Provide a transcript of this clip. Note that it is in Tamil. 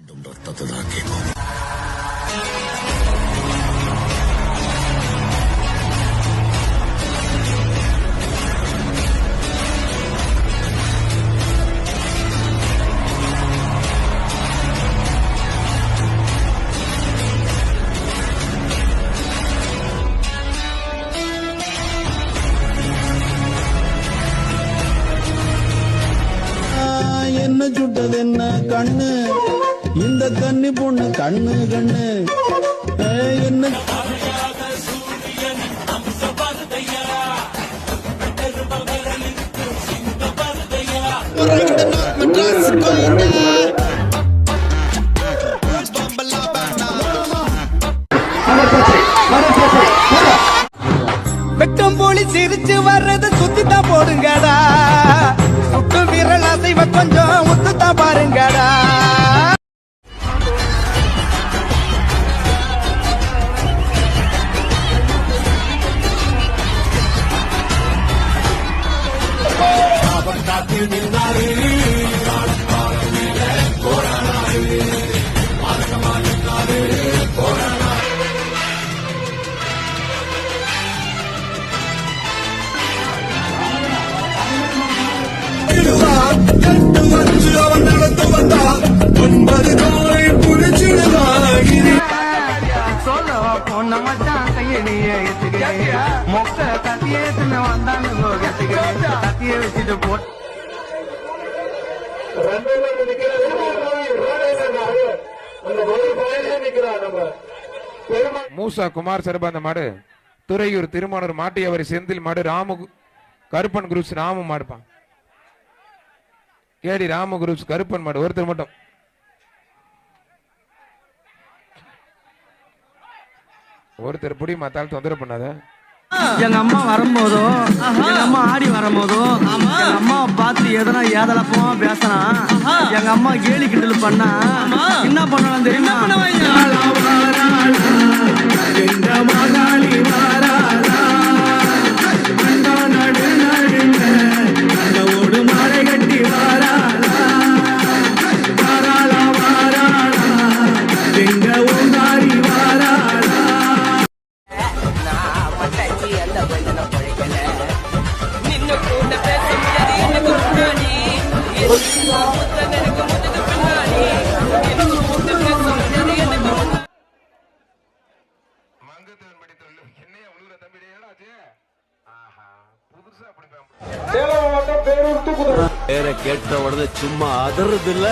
ரத்தத்தை தான் கேட்கும். என்ன சுட்டது என்ன கண்ணு இந்த கன்னி பொண்ணு கண்ணு கண்ணு என்ன வெக்கம் போலி சிரிச்சு வர்றது சுத்தித்தான் போடுங்கடா, சுட்டு விரல் அசைவ கொஞ்சம் ஒத்துத்தான் பாருங்கடா. மொக்க கத்தியே வந்தான்னு கத்திய வச்சுட்டு போ. மூசா குமார் சரபாந்த மாடு, துறையூர் திருமானூர் மாட்டியவரி செந்தில் மாடு, ராமு கருப்பன் குரூப்ஸ் ராமு மாடுப்பான். கேடி ராமு குரூப்ஸ் கருப்பன் மாடு ஒருத்தர் மட்டும். ஒருத்தர் புடி மாத்தாலும் தொந்தரவு பண்ணாத. எங்க அம்மா வரும்போதோ எங்க அம்மா ஆடி வரும்போதோ எங்க அம்மாவை பார்த்து எதனா ஏதலப்பமா பேசினா எங்க அம்மா கேலி கிண்டல் பண்ணா என்ன பண்ணலாம் தெரியுமா? பேரை கேட்ட உடனே சும்மா அதறது இல்ல.